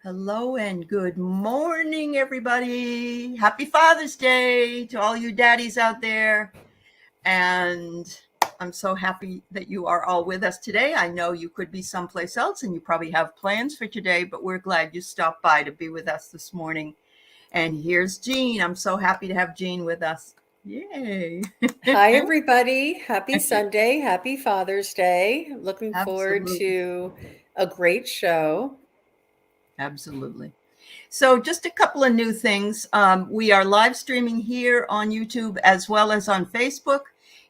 Hello and good morning, everybody. Happy Father's Day to all you daddies out there. And I'm so happy that you are all with us today. I know you could be someplace else and you probably have plans for today, but we're glad you stopped by to be with us this morning. And here's Jean. I'm so happy to have Jean with us. Yay. Hi, everybody. Happy Sunday. Happy Father's Day. Looking forward Absolutely. to a great show. Absolutely. So, just a couple of new things. We are live streaming here on YouTube as well as on Facebook.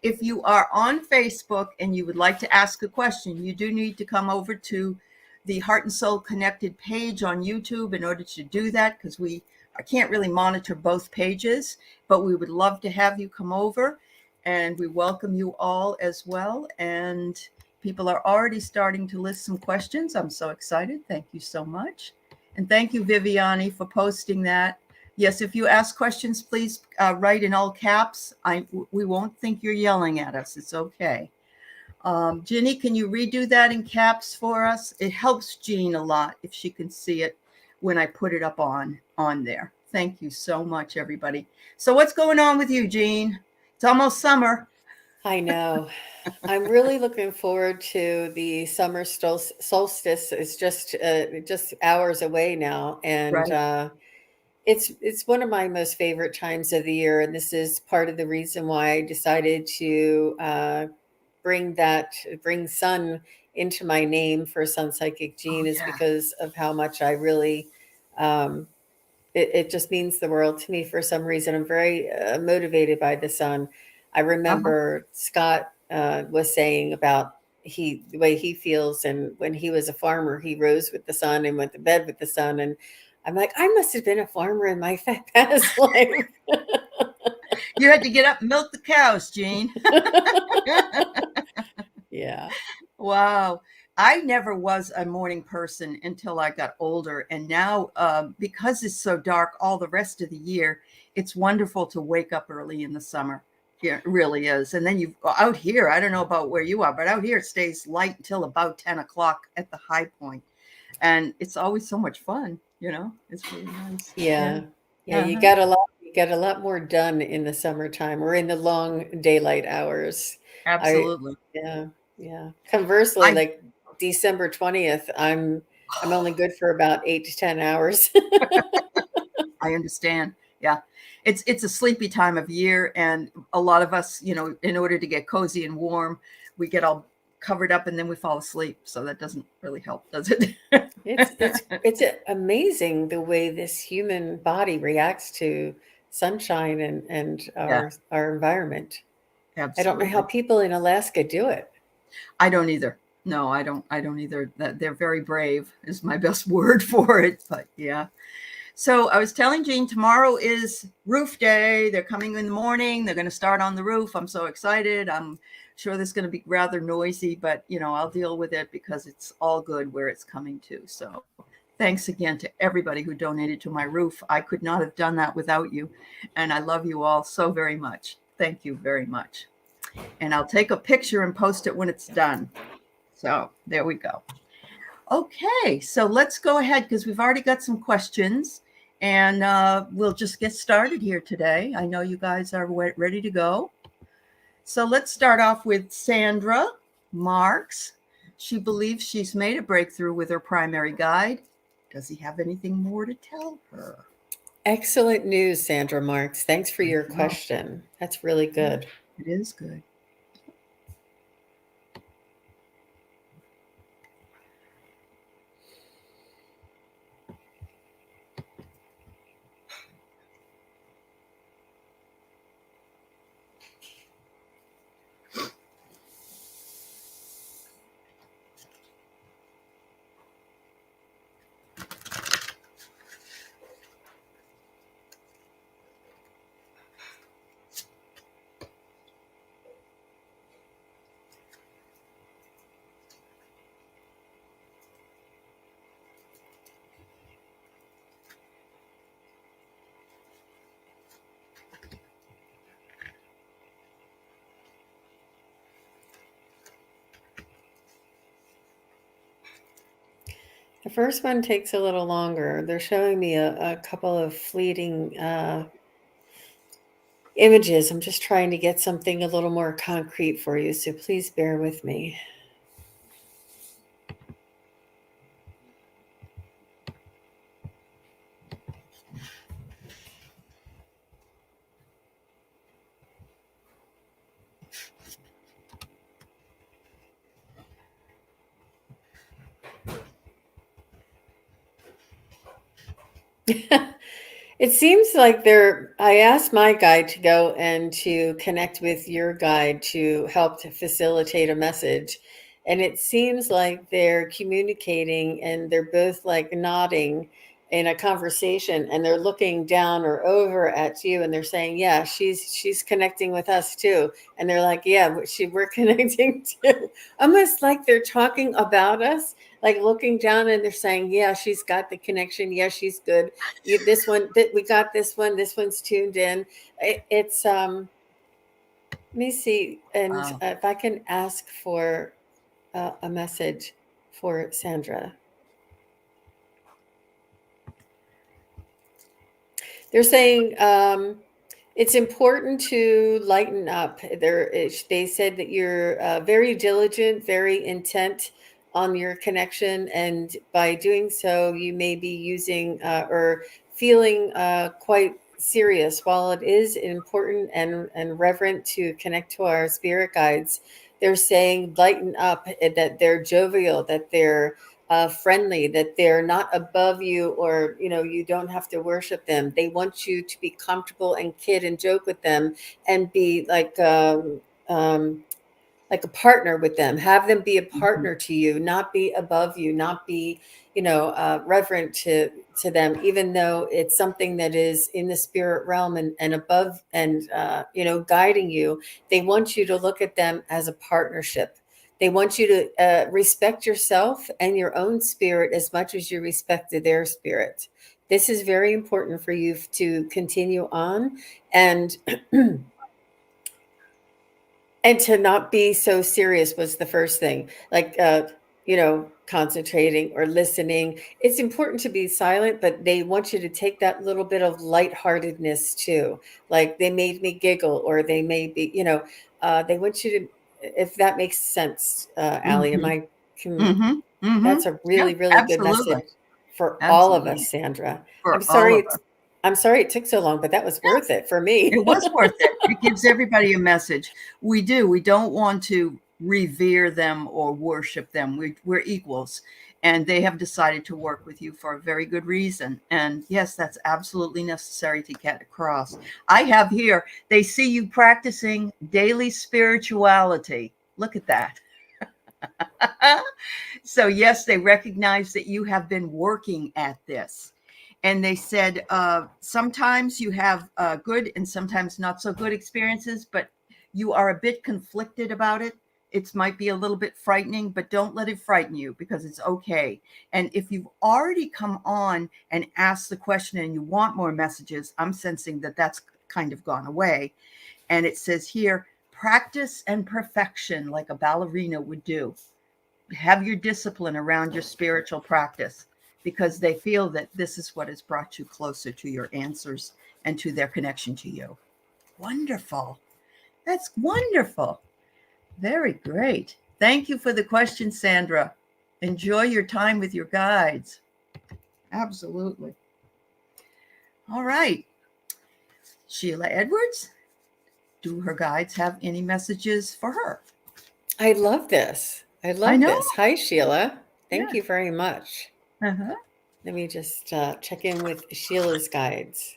If you are on Facebook and you would like to ask a question, you do need to come over to the Heart and Soul Connected page on YouTube in order to do that, because I can't really monitor both pages, but we would love to have you come over, and we welcome you all as well. And people are already starting to list some questions. I'm so excited. Thank you so much. And thank you, Viviana, for posting that. Yes, if you ask questions, please write in all caps. We won't think you're yelling at us. It's okay. Ginny, can you redo that in caps for us? It helps Jean a lot if she can see it when I put it up on there. Thank you so much, everybody. So what's going on with you, Jean? It's almost summer. I know. I'm really looking forward to the summer solstice. It's just hours away now, and Right. it's one of my most favorite times of the year. And this is part of the reason why I decided to bring sun into my name for SunPsychic Oh, Gene, is yeah. because of how much I really um, it just means the world to me for some reason. I'm very motivated by the sun. I Uh-huh. remember Scott was saying about the way he feels, and when he was a farmer, he rose with the sun and went to bed with the sun. And I'm like, I must have been a farmer in my past life. You had to get up and milk the cows, Jean. Yeah. Wow. I never was a morning person until I got older. And now, because it's so dark all the rest of the year, it's wonderful to wake up early in the summer. Yeah, it really is. And then out here, I don't know about where you are, but out here it stays light until about 10 o'clock at the high point. And it's always so much fun, It's really nice. Yeah. Yeah. Yeah, Uh-huh. you get a lot more done in the summertime or in the long daylight hours. I Absolutely. yeah, yeah. Conversely, I like December 20th, I'm only good for about 8 to 10 hours. I understand. Yeah. It's a sleepy time of year, and a lot of us, in order to get cozy and warm, we get all covered up and then we fall asleep. So that doesn't really help, does it? Amazing the way this human body reacts to sunshine and Yeah, our environment. I don't know how absolutely. people in Alaska do it. I don't either. No, I don't either. That they're very brave is my best word for it. But yeah. So I was telling Jean tomorrow is roof day. They're coming in the morning. They're going to start on the roof. I'm so excited. I'm sure this is going to be rather noisy, but I'll deal with it because it's all good where it's coming to. So thanks again to everybody who donated to my roof. I could not have done that without you. And I love you all so very much. Thank you very much. And I'll take a picture and post it when it's done. So there we go. Okay, so let's go ahead because we've already got some questions, and we'll just get started here today. I know you guys are ready to go. So let's start off with Sandra Mars. She believes she's made a breakthrough with her primary guide. Does he have anything more to tell her? Excellent news, Sandra Marks. Thanks for I your know. question. That's really Yeah, good. it is good. The first one takes a little longer. They're showing me a couple of fleeting images. I'm just trying to get something a little more concrete for you, so please bear with me. It seems like I asked my guide to go and to connect with your guide to help to facilitate a message. And it seems like they're communicating and they're both like nodding in a conversation, and they're looking down or over at you, and they're saying, yeah, she's connecting with us too. And they're like, yeah, we're connecting too. Almost like they're talking about us, like looking down, and they're saying, yeah, she's got the connection. Yeah, she's good. This one, we got this one. This one's tuned in. It's let me see, and Wow. if I can ask for a message for Sandra. They're saying it's important to lighten up. They said that you're very diligent, very intent on your connection, and by doing so, you may be using or feeling quite serious. While it is important and reverent to connect to our spirit guides, they're saying lighten up, that they're jovial, that they're friendly, that they're not above you, or you don't have to worship them. They want you to be comfortable and kid and joke with them, and be like a partner with them. Have them be a Mhm. partner to you, not be above you, not be reverent to them, even though it's something that is in the spirit realm and above, and guiding you. They want you to look at them as a partnership. They want you to respect yourself and your own spirit as much as you respected their spirit. This is very important for you to continue on, and and to not be so serious was the first thing. Like concentrating or listening. It's important to be silent, but they want you to take that little bit of lightheartedness too. Like, they made me giggle, or they may be, they want you to, if that makes sense, Aley. Am Mhm. I can Mhm. Mhm. That's a Yeah, really, really good absolutely. message for all of us, Absolutely. Sandra. I'm For all sorry of it's us. I'm sorry it took so long, but that was worth it for me. It was worth it. It gives everybody a message. We do. We don't want to revere them or worship them. We're equals. And they have decided to work with you for a very good reason. And yes, that's absolutely necessary to get across. I have here, they see you practicing daily spirituality. Look at that. So, yes, they recognize that you have been working at this. And they said sometimes you have good and sometimes not so good experiences, but you are a bit conflicted about it. It might be a little bit frightening, but don't let it frighten you, because it's okay. And if you've already come on and asked the question and you want more messages, I'm sensing that that's kind of gone away. And it says here, practice and perfection like a ballerina would do. Have your discipline around your spiritual practice, because they feel that this is what has brought you closer to your answers and to their connection to you. Wonderful. That's wonderful. Very great. Thank you for the question, Sandra. Enjoy your time with your guides. Absolutely. All right. Sheila Edwards, do her guides have any messages for her? I love this. I I love know. this. Hi, Sheila. Thank Yes. you very much. Uh-huh. Let me just check in with Sheila's guides.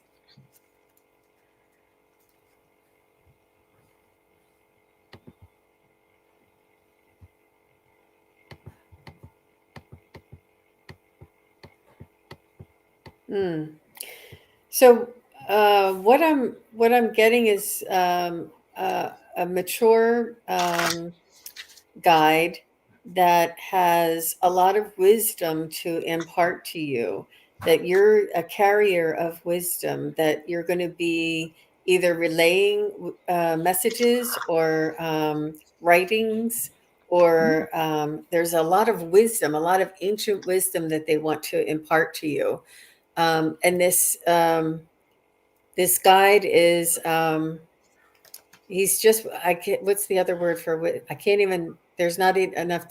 Mm. So what I'm getting is a mature guide that has a lot of wisdom to impart to you, that you're a carrier of wisdom, that you're going to be either relaying messages or writings or there's a lot of wisdom, a lot of ancient wisdom that they want to impart to you. And this guide is he's just, I can't, what's the other word for, I can't even, there's not enough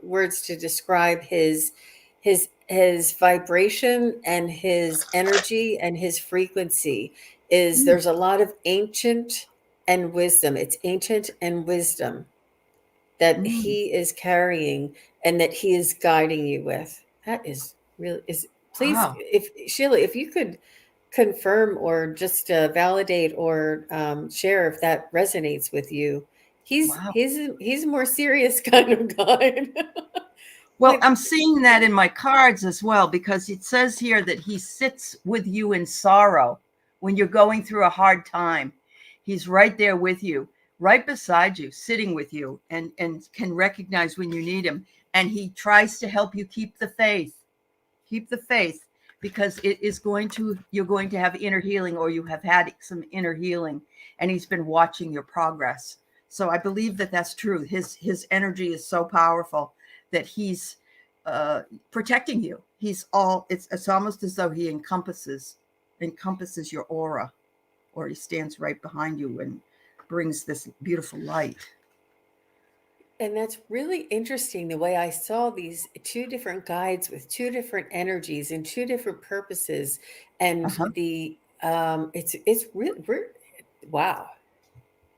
words to describe his vibration and his energy and his frequency. There's a lot of ancient and wisdom. It's ancient and wisdom that he is carrying and that he is guiding you with. That is really, please, Wow. if Sheila, if you could confirm or just validate or share if that resonates with you. He's Wow. he's a more serious kind of guide. Well, I'm seeing that in my cards as well, because it says here that he sits with you in sorrow when you're going through a hard time. He's right there with you, right beside you, sitting with you, and can recognize when you need him. And he tries to help you keep the faith. Keep the faith, because you're going to have inner healing, or you have had some inner healing, and he's been watching your progress. So I believe that that's true. His energy is so powerful that he's protecting you. It's almost as though he encompasses your aura, or he stands right behind you and brings this beautiful light. And that's really interesting, the way I saw these two different guides with two different energies and two different purposes. And it's really, wow.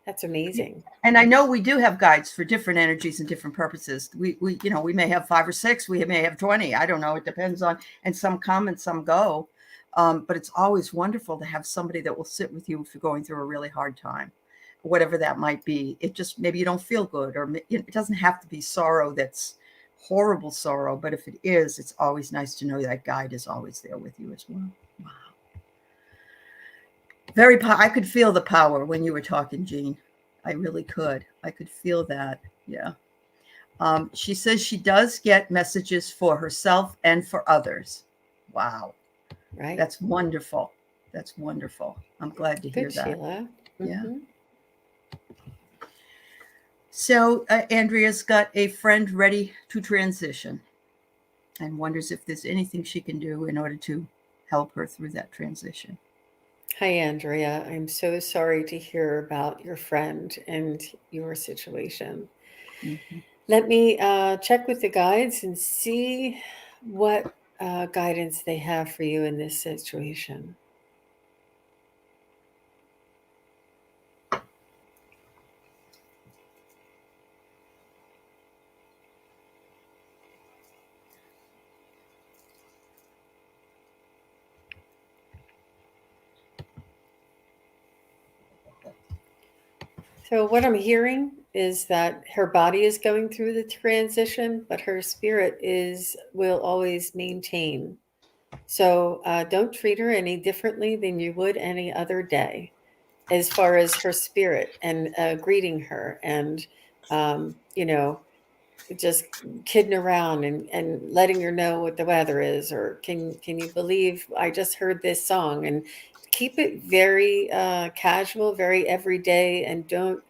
That's amazing. And I know we do have guides for different energies and different purposes. We may have 5 or 6, we may have 20. I don't know. It depends on, and some come and some go. But it's always wonderful to have somebody that will sit with you if you're going through a really hard time, whatever that might be. It just, maybe you don't feel good, or it doesn't have to be sorrow that's horrible sorrow. But if it is, it's always nice to know that guide is always there with you as well. Wow. I could feel the power when you were talking, Jean. I really could. I could feel that. Yeah. She says she does get messages for herself and for others. Wow. Right. That's wonderful. That's wonderful. I'm glad to hear Good, that. Sheila. Mm-hmm. Yeah. So Andrea's got a friend ready to transition and wonders if there's anything she can do in order to help her through that transition. Hi, Andrea. I'm so sorry to hear about your friend and your situation. Mm-hmm. Let me check with the guides and see what guidance they have for you in this situation. So what I'm hearing is that her body is going through the transition, but her spirit will always maintain. So don't treat her any differently than you would any other day, as far as her spirit and greeting her and, just kidding around and letting her know what the weather is, or can you believe I just heard this song, and keep it very casual, very everyday, and don't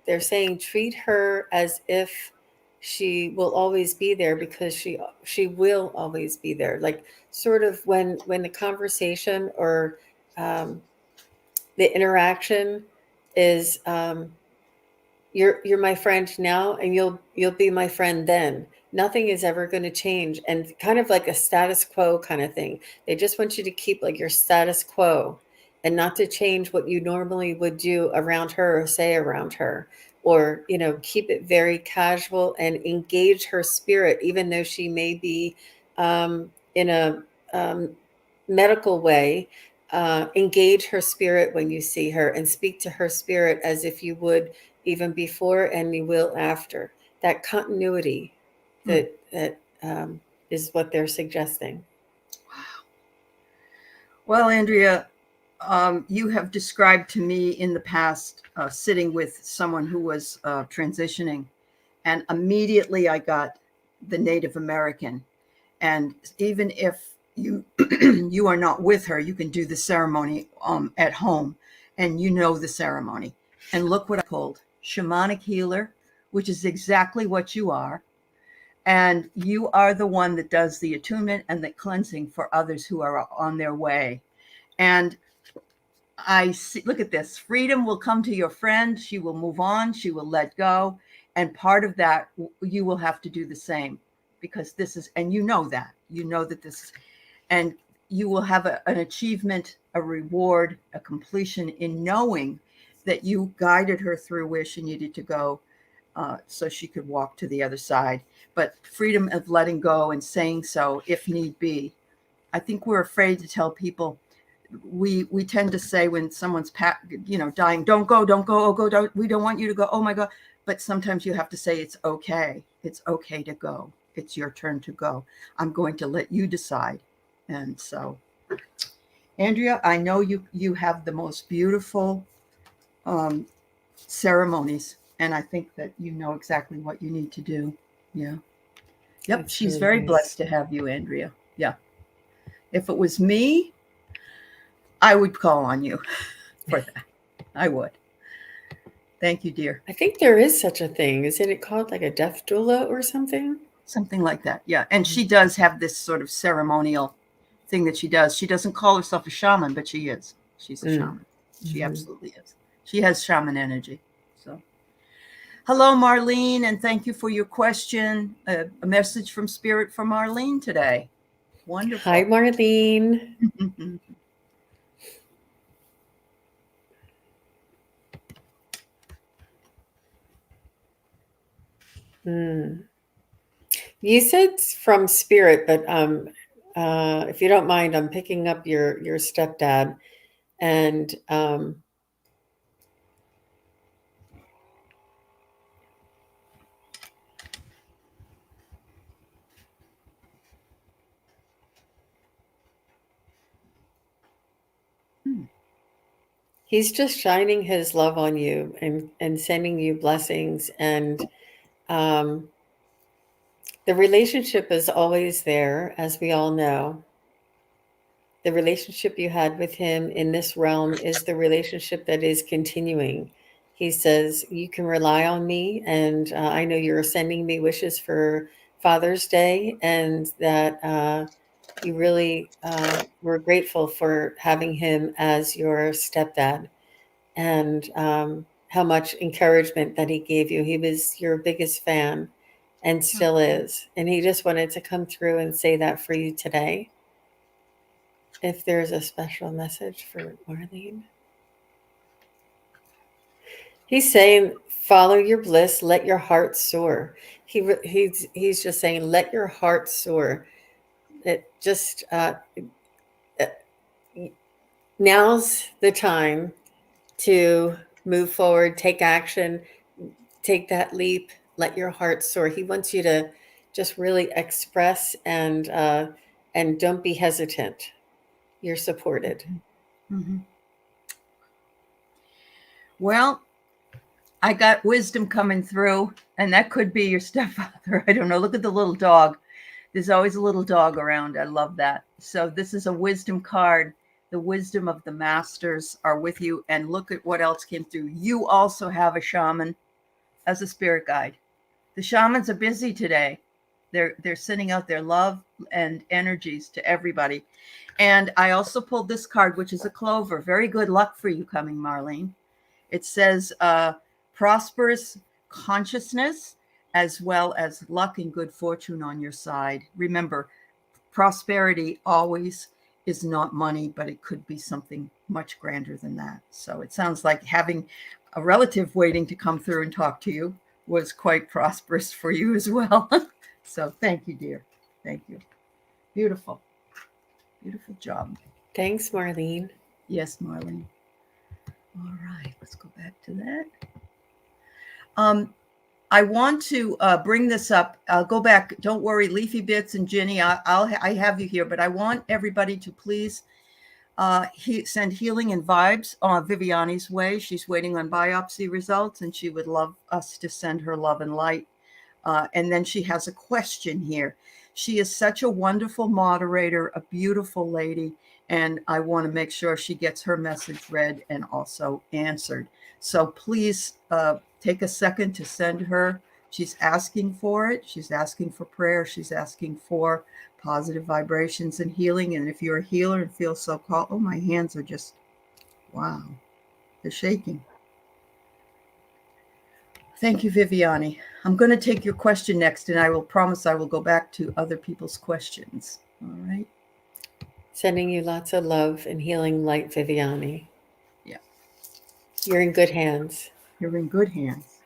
they're saying treat her as if she will always be there, because she will always be there. Like, sort of when the conversation or the interaction is you're my friend now, and you'll be my friend then. Nothing is ever going to change, and kind of like a status quo kind of thing. They just want you to keep like your status quo and not to change what you normally would do around her or say around her, or keep it very casual and engage her spirit, even though she may be in a medical way. Engage her spirit when you see her, and speak to her spirit as if you would even before, and you will after. That continuity that is what they're suggesting. Wow. Well, Andrea, you have described to me in the past sitting with someone who was transitioning, and immediately I got the Native American. And even if you you are not with her, you can do the ceremony at home, and the ceremony. And look what I pulled: shamanic healer, which is exactly what you are. And you are the one that does the attunement and the cleansing for others who are on their way. And I see, look at this. Freedom will come to your friend. She will move on. She will let go. And part of that, you will have to do the same, because this is, and you know that this is, and you will have an achievement, a reward, a completion in knowing that you guided her through where she needed to go, so she could walk to the other side. But freedom of letting go and saying so if need be. I think we're afraid to tell people. We tend to say when someone's dying, don't go, oh, go, don't, we don't want you to go, oh my God. But sometimes you have to say it's okay to go. It's your turn to go. I'm going to let you decide. And so, Andrea, I know you have the most beautiful ceremonies, and I think that you know exactly what you need to do. Yeah. Yep. That's She's really very nice. blessed to have you, Andrea. Yeah. If it was me, I would call on you for that. I would. Thank you, dear. I think there is such a thing. Isn't it called like a death doula or something? Something like that. Yeah. And she does have this sort of ceremonial thing that she does. She doesn't call herself a shaman, but she is. She's a shaman. She absolutely is. She has shaman energy. So, hello, Marlene, and thank you for your question. A message from Spirit for Marlene today. Wonderful. Hi, Marlene. You said from Spirit, but if you don't mind, I'm picking up your stepdad, and he's just shining his love on you and sending you blessings, and the relationship is always there, as we all know. The relationship you had with him in this realm is the relationship that is continuing. He says, you can rely on me, and I know you're sending me wishes for Father's Day, and that you really were grateful for having him as your stepdad, and how much encouragement that he gave you. He was your biggest fan and still is. And he just wanted to come through and say that for you today. If there's a special message for Marlene. He's saying, follow your bliss, let your heart soar. He's just saying, let your heart soar. It just, now's the time to move forward, take action, take that leap, let your heart soar. He wants you to just really express and don't be hesitant. You're supported. Mm-hmm. Well, I got wisdom coming through, and that could be your stepfather. I don't know. Look at the little dog. There's always a little dog around. I love that. So this is a wisdom card. The wisdom of the masters are with you. And look at what else came through. You also have a shaman as a spirit guide. The shamans are busy today. They're sending out their love and energies to everybody. And I also pulled this card, which is a clover. Very good luck for you coming, Marlene. It says prosperous consciousness as well as luck and good fortune on your side. Remember, prosperity always is not money, but it could be something much grander than that. So it sounds like having a relative waiting to come through and talk to you was quite prosperous for you as well. So thank you, dear. Thank you. Beautiful. Beautiful job. Thanks, Marlene. Yes, Marlene. All right, let's go back to that. I want to bring this up. I'll go back. Don't worry, Leafy Bits and Ginny, I have you here, but I want everybody to please send healing and vibes on Viviana's way. She's waiting on biopsy results, and she would love us to send her love and light. And then she has a question here. She is such a wonderful moderator, a beautiful lady, and I want to make sure she gets her message read and also answered. So please take a second to send her. She's asking for it. She's asking for prayer. She's asking for positive vibrations and healing. And if you're a healer and feel so called, oh, my hands are just, wow, they're shaking. Thank you, Viviana. I'm going to take your question next, and I will promise I will go back to other people's questions. All right. Sending you lots of love and healing light, Viviana. Yeah. You're in good hands. You're in good hands.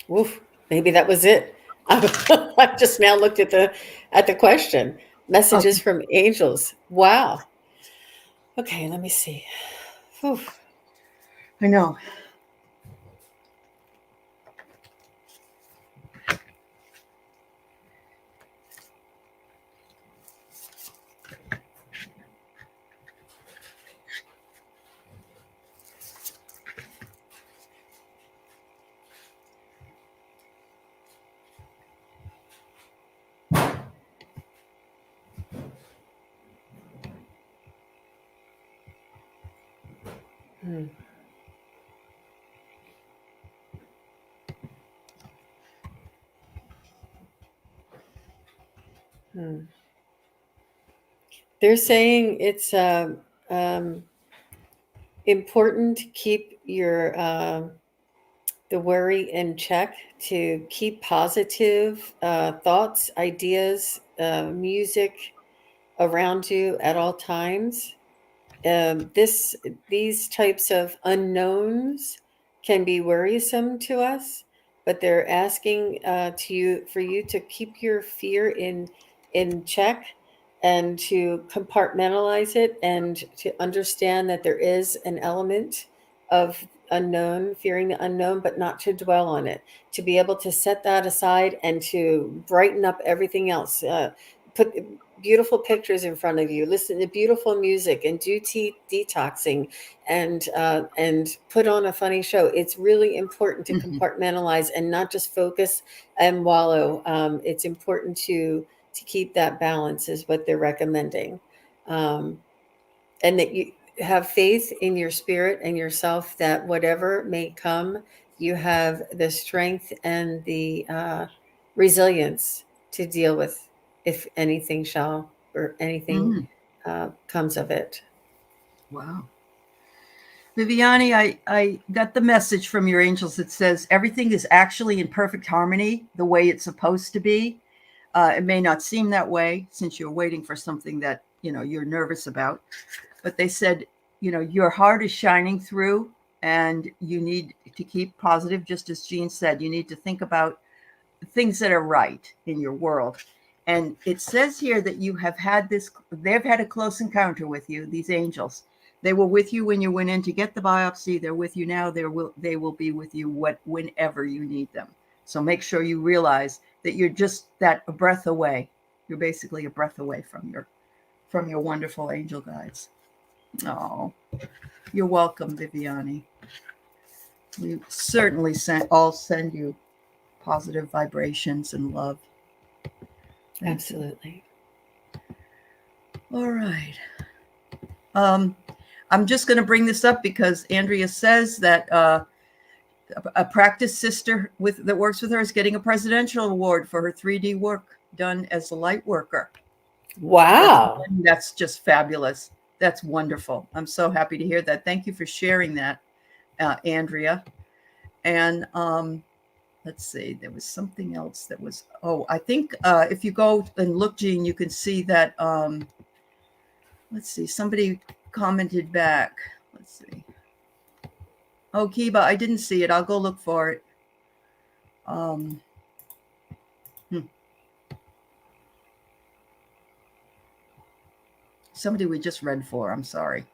Woof. Maybe that was it. I just now looked at the question. Messages from angels. Wow. Okay, let me see. Whew. I know. Hmm. Hmm. They're saying it's important to keep your the worry in check, to keep positive thoughts, ideas, music around you at all times. These types of unknowns can be worrisome to us, but they're asking for you to keep your fear in check and to compartmentalize it and to understand that there is an element of unknown, fearing the unknown, but not to dwell on it, to be able to set that aside and to brighten up everything else. Put beautiful pictures in front of you, listen to beautiful music, and do detoxing, and put on a funny show. It's really important to compartmentalize and not just focus and wallow. It's important to keep that balance, is what they're recommending, and that you have faith in your spirit and yourself, that whatever may come, you have the strength and the resilience to deal with, if anything shall, or anything comes of it. Wow. Viviana, I got the message from your angels that says everything is actually in perfect harmony the way it's supposed to be. It may not seem that way since you're waiting for something that, you're nervous about. But they said, your heart is shining through and you need to keep positive. Just as Jean said, you need to think about things that are right in your world. And it says here that they've had a close encounter with you, these angels. They were with you when you went in to get the biopsy. They're with you now. They will be with you whenever you need them. So make sure you realize that you're just a breath away. You're basically a breath away from your wonderful angel guides. Oh, you're welcome, Viviana. We certainly all send you positive vibrations and love. Absolutely. All right. I'm just going to bring this up because Andrea says that a practice sister that works with her is getting a presidential award for her 3D work done as a light worker. Wow. That's just fabulous. That's wonderful. I'm so happy to hear that. Thank you for sharing that, Andrea. And let's see, there was something else that was, I think if you go and look, Jean, you can see that, let's see, somebody commented back. Let's see. Oh, Kiba, I didn't see it. I'll go look for it. Somebody we just read for. I'm sorry.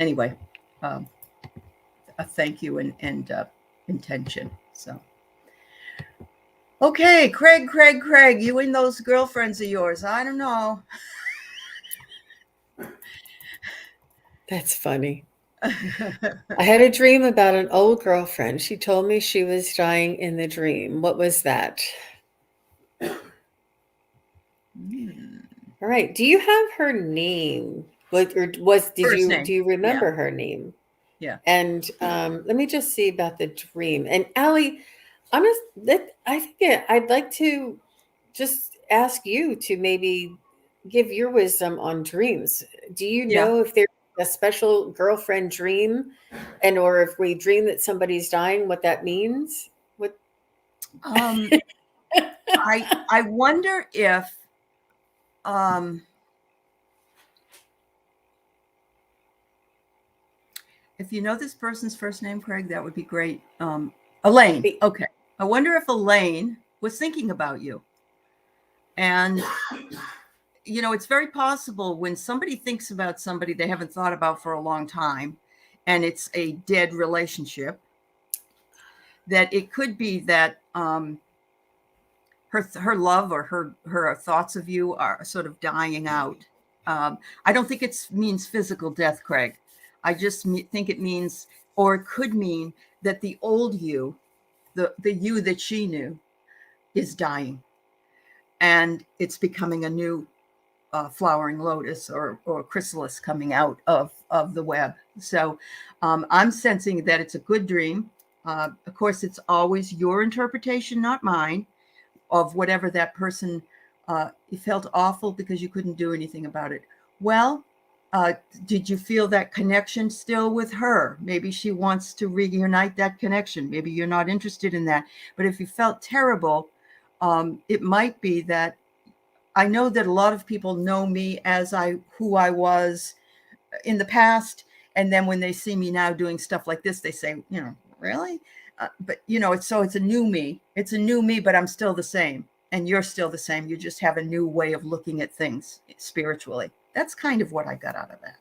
Anyway, a thank you and intention. So, okay, Craig, you and those girlfriends of yours. I don't know. That's funny. I had a dream about an old girlfriend. She told me she was dying in the dream. What was that? All right. Do you have her name? Do you remember her name? Yeah. And let me just see about the dream. And Aley, I think I'd like to just ask you to maybe give your wisdom on dreams. Do you Yeah. know if there's a special girlfriend dream, and or if we dream that somebody's dying, what that means? What? Um, I wonder um, if you know this person's first name, Craig, that would be great. Elaine. Okay. I wonder if Elaine was thinking about you. And, you know, it's very possible when somebody thinks about somebody they haven't thought about for a long time, and it's a dead relationship, that it could be that her love or her thoughts of you are sort of dying out. I don't think it means physical death, Craig. I just think it means, or it could mean that the old you, the you that she knew, is dying, and it's becoming a new flowering lotus or chrysalis coming out of the web. So I'm sensing that it's a good dream. Of course, it's always your interpretation, not mine, of whatever that person, you felt awful because you couldn't do anything about it. Well, did you feel that connection still with her? Maybe she wants to reunite that connection. Maybe you're not interested in that. But if you felt terrible, it might be that I know that a lot of people know me as who I was in the past. And then when they see me now doing stuff like this, they say, you know, really? But you know, it's a new me. It's a new me, but I'm still the same. And you're still the same. You just have a new way of looking at things spiritually. That's kind of what I got out of that.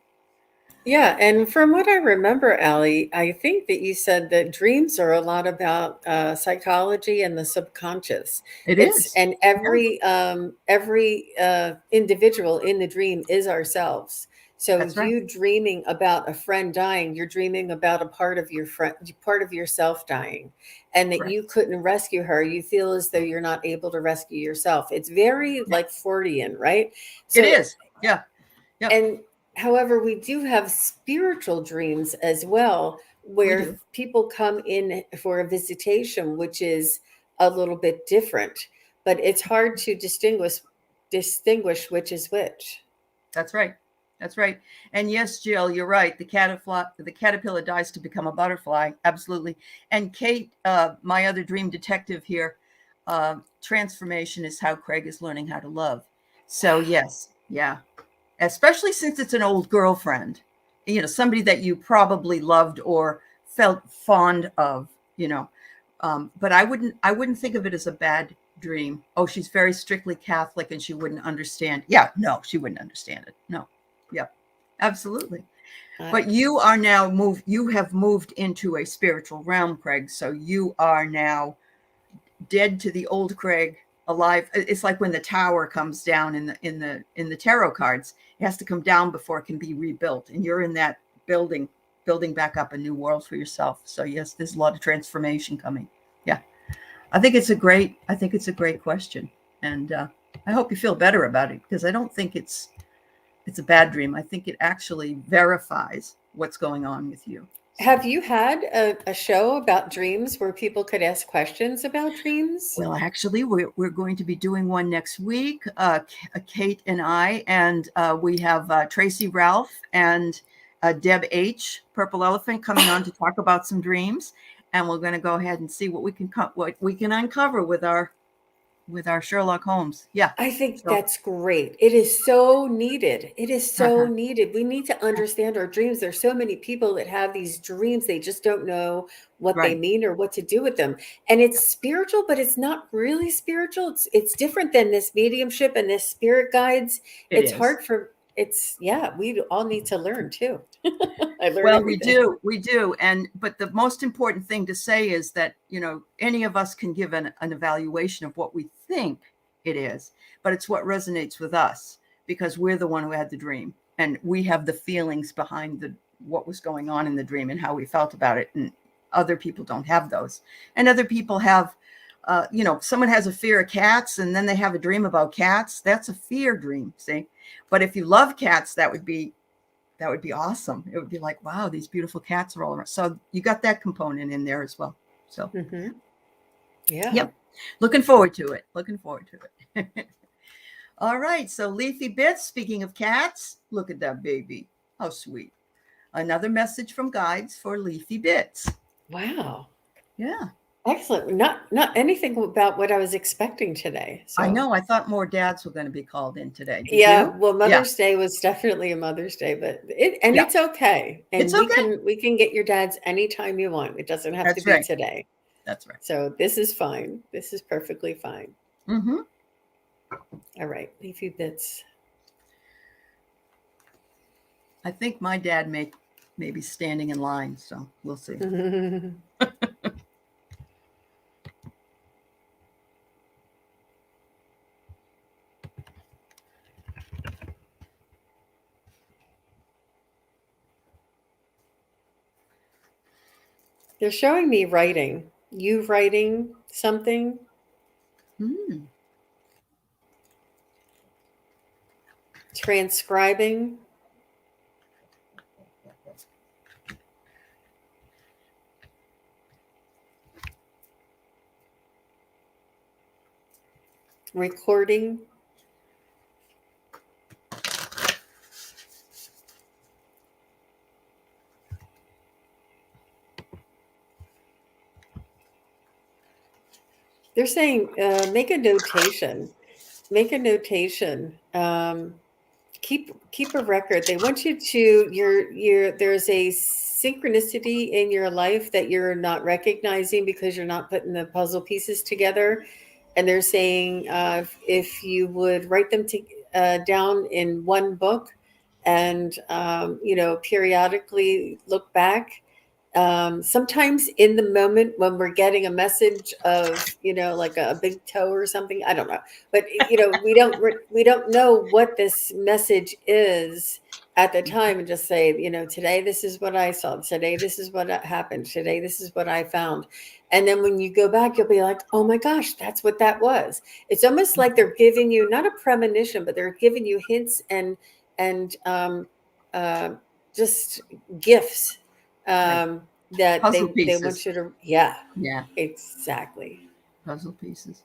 Yeah, and from what I remember, Aley, I think that you said that dreams are a lot about psychology and the subconscious. It It's is. and every individual in the dream is ourselves. So That's right. you dreaming about a friend dying, you're dreaming about a part of your friend, part of yourself dying, and that Correct. you couldn't rescue her. You feel as though you're not able to rescue yourself. It's very Yeah. like Freudian, right? It So is. Yeah. Yep. and however, we do have spiritual dreams as well, We where do. people come in for a visitation, which is a little bit different. But it's hard to distinguish which is which. That's right. That's right. And yes, Jill, you're right. The caterpillar dies to become a butterfly. Absolutely. And Kate, my other dream detective here, transformation is how Craig is learning how to love. So yes, yeah. Especially since it's an old girlfriend, you know, somebody that you probably loved or felt fond of, you know. But I wouldn't think of it as a bad dream. Oh, she's very strictly Catholic and she wouldn't understand. Yeah, no, she wouldn't understand it. No. Yeah, absolutely. But you are now you have moved into a spiritual realm, Craig. So you are now dead to the old Craig, alive. It's like when the tower comes down in the tarot cards. It has to come down before it can be rebuilt. And you're in that building back up a new world for yourself. So yes, there's a lot of transformation coming. Yeah. I think it's a great question. And I hope you feel better about it, because I don't think it's a bad dream. I think it actually verifies what's going on with you. Have you had a show about dreams where people could ask questions about dreams? Well, actually, we're going to be doing one next week, Kate and I, and we have Tracy Ralph and Deb H, Purple Elephant, coming on to talk about some dreams. And we're going to go ahead and see what we can uncover with our Sherlock Holmes. Yeah. I think So, that's great. It is so needed. It is so uh-huh. needed. We need to understand our dreams. There's so many people that have these dreams. They just don't know what they Right. mean or what to do with them. And it's spiritual, but it's not really spiritual. It's different than this mediumship and this spirit guides. It It's is. hard for yeah, we all need to learn too. I learn Well, everything. we do. But the most important thing to say is that, you know, any of us can give an evaluation of what we think it is, but it's what resonates with us, because we're the one who had the dream and we have the feelings behind what was going on in the dream and how we felt about it. And other people don't have those. And other people have, you know, someone has a fear of cats and then they have a dream about cats. That's a fear dream, see? But if you love cats, that would be that would be awesome. It would be like, wow, these beautiful cats are all around. So you got that component in there as well. So, Yeah. Yep. Looking forward to it. Looking forward to it. All right. So Leafy Bits, speaking of cats, look at that baby. How sweet. Another message from guides for Leafy Bits. Wow. Yeah. Excellent. Not anything about what I was expecting today. So I know. I thought more dads were going to be called in today. Did yeah, you? well, Mother's Day was definitely a Mother's Day, but it's okay. And It's okay. we can get your dads anytime you want. It doesn't have to That's be right. today. That's right. So this is fine. This is perfectly fine. Mm-hmm. All right, Leafy Bits. I think my dad may be standing in line, so we'll see. They're showing me writing. You writing something? Transcribing? Recording? They're saying make a notation. Make a notation. Keep a record. They want you to there's a synchronicity in your life that you're not recognizing because you're not putting the puzzle pieces together. And they're saying if you would write them down in one book and periodically look back. Sometimes in the moment when we're getting a message of like a big toe or something, I don't know, but we don't know what this message is at the time, and just say, today this is what I saw, today this is what happened, today this is what I found. And then when you go back, you'll be like, oh my gosh, that's what that was. It's almost like they're giving you not a premonition, but they're giving you hints and just gifts that Puzzle they pieces. want you to, yeah, exactly. Puzzle pieces.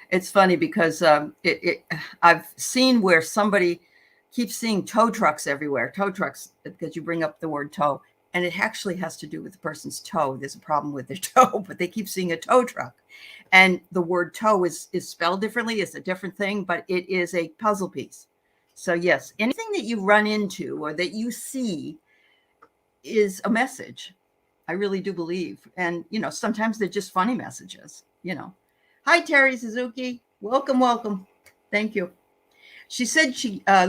It's funny because I've seen where somebody keeps seeing tow trucks everywhere. Tow trucks, because you bring up the word tow, and it actually has to do with the person's toe. There's a problem with their toe, but they keep seeing a tow truck, and the word tow is spelled differently. It's a different thing, but it is a puzzle piece. So yes, anything that you run into or that you see is a message. I really do believe. And, sometimes they're just funny messages, Hi, Terry Suzuki. Welcome, welcome. Thank you. She said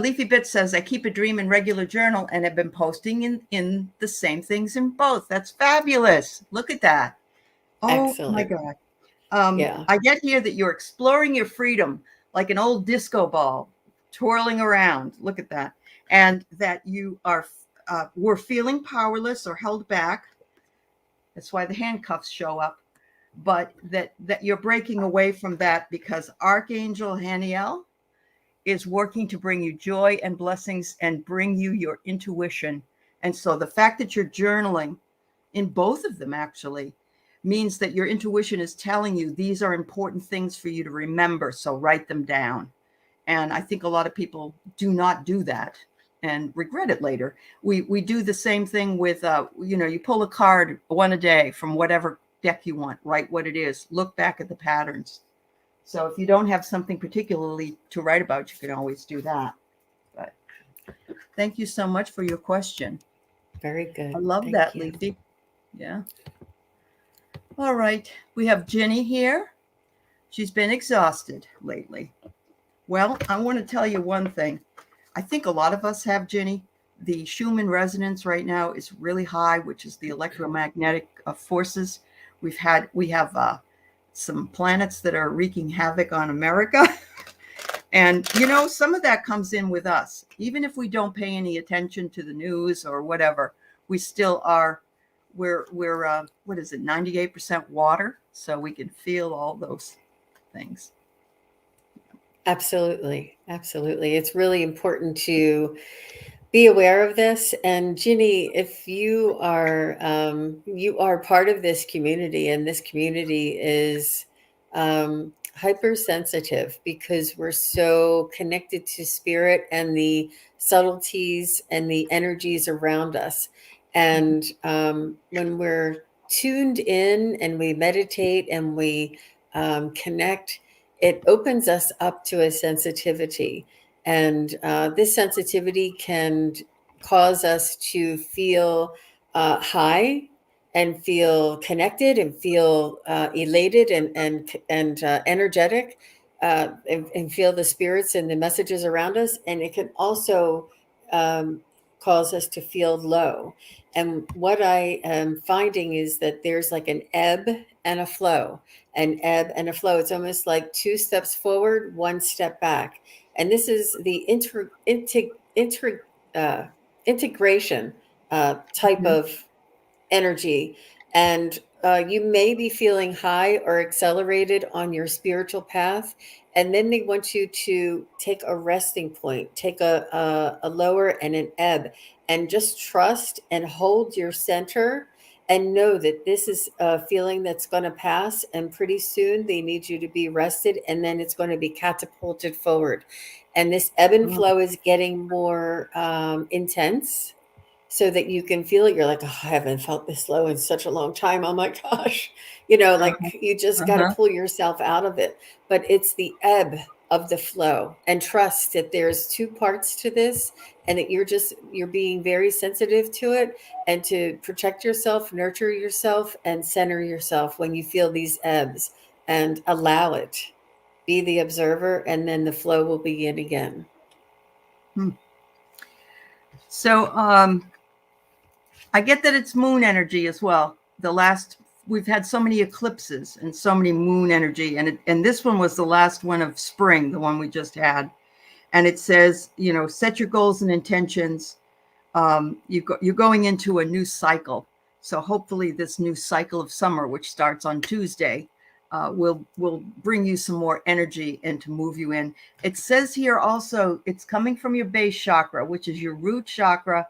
Leafy Bit says, I keep a dream in regular journal and have been posting in the same things in both. That's fabulous. Look at that. Oh, excellent. my God. Yeah. I get here that you're exploring your freedom like an old disco ball twirling around. Look at that. And that you were feeling powerless or held back. That's why the handcuffs show up. But that you're breaking away from that because Archangel Haniel is working to bring you joy and blessings and bring you your intuition. And so the fact that you're journaling in both of them actually means that your intuition is telling you these are important things for you to remember. So write them down. And I think a lot of people do not do that and regret it later. We do the same thing with, you pull a card one a day from whatever deck you want, write what it is, look back at the patterns. So if you don't have something particularly to write about, you can always do that. But thank you so much for your question. Very good. I love that, Leafy. Yeah. All right. We have Ginny here. She's been exhausted lately. Well, I want to tell you one thing. I think a lot of us have, Ginny. The Schumann resonance right now is really high, which is the electromagnetic forces. We have some planets that are wreaking havoc on America. And, some of that comes in with us. Even if we don't pay any attention to the news or whatever, we still are, we're 98% water. So we can feel all those things. Absolutely. Absolutely. It's really important to be aware of this. And Ginny, if you are part of this community, and this community is hypersensitive because we're so connected to spirit and the subtleties and the energies around us. And when we're tuned in and we meditate and we connect, it opens us up to a sensitivity. And this sensitivity can cause us to feel high and feel connected and feel elated and energetic, and feel the spirits and the messages around us. And it can also cause us to feel low. And what I am finding is that there's like an ebb and a flow, an ebb and a flow. It's almost like 2 steps forward, 1 step back. And this is the integration type of energy. And you may be feeling high or accelerated on your spiritual path. And then they want you to take a resting point, take a lower and an ebb, and just trust and hold your center and know that this is a feeling that's going to pass. And pretty soon they need you to be rested, and then it's going to be catapulted forward. And this ebb and flow is getting more intense, so that you can feel it. You're like, oh, I haven't felt this low in such a long time. Oh my gosh. Like you just got to pull yourself out of it. But it's the ebb of the flow, and trust that there's 2 parts to this, and that you're being very sensitive to it, and to protect yourself, nurture yourself, and center yourself when you feel these ebbs, and allow it. Be the observer, and then the flow will begin again. So I get that it's moon energy as well. We've had so many eclipses and so many moon energy, and this one was the last one of spring, the one we just had. And it says, set your goals and intentions. You're going into a new cycle. So hopefully this new cycle of summer, which starts on Tuesday, will bring you some more energy and to move you in. It says here also, it's coming from your base chakra, which is your root chakra,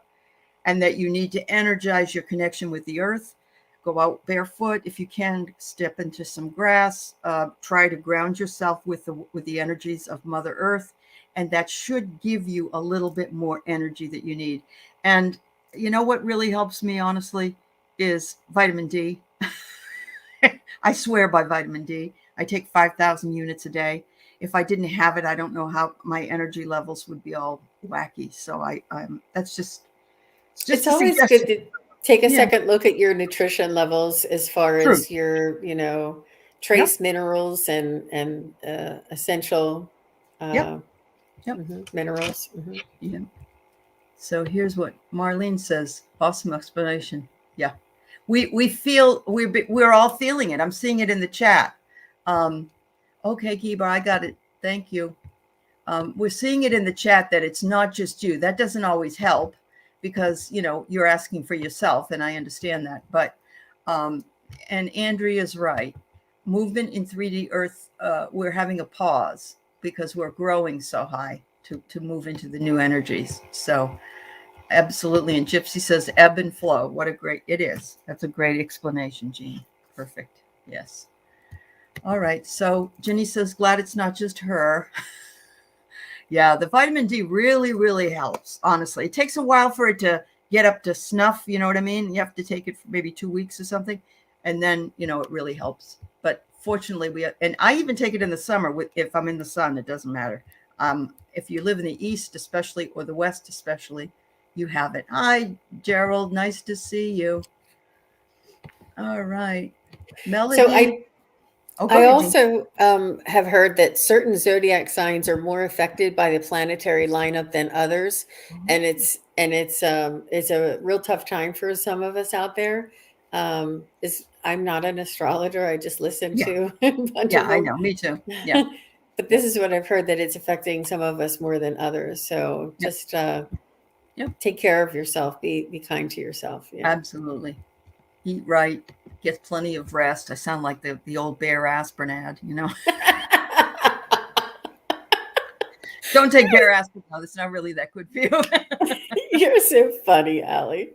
and that you need to energize your connection with the earth. Go out barefoot if you can, step into some grass, try to ground yourself with the energies of Mother Earth, and that should give you a little bit more energy that you need. And you know what really helps me, honestly, is vitamin D. I swear by vitamin D. I take 5,000 units a day. If I didn't have it, I don't know how my energy levels would be all wacky. So that's just it's always good to take a second look at your nutrition levels, as far as your, trace minerals and essential minerals. Yeah. So here's what Marlene says. Awesome explanation. Yeah. We feel we're all feeling it. I'm seeing it in the chat. Okay, Kiba, I got it. Thank you. We're seeing it in the chat that it's not just you. That doesn't always help, because you're asking for yourself, and I understand that. But and Andrea's right. Movement in 3D Earth, we're having a pause because we're growing so high to move into the new energies. So absolutely. And Gypsy says ebb and flow. It is. That's a great explanation, Jean. Perfect. Yes. All right. So Jenny says, glad it's not just her. Yeah, the vitamin D really, really helps. Honestly, it takes a while for it to get up to snuff. You know what I mean? You have to take it for maybe 2 weeks or something, and then it really helps. But fortunately, and I even take it in the summer. If I'm in the sun, it doesn't matter. If you live in the East, especially, or the West, especially, you have it. Hi, Gerald. Nice to see you. All right, Melody. So I also have heard that certain zodiac signs are more affected by the planetary lineup than others, and it's a real tough time for some of us out there. I'm not an astrologer; I just listen to a bunch of them. I know, me too. Yeah, but this is what I've heard, that it's affecting some of us more than others. So just take care of yourself. Be kind to yourself. Yeah. Absolutely. Eat right. Get plenty of rest. I sound like the old Bear aspirin ad, Don't take bare aspirin. No, it's not really that good for you. You're so funny, Aley.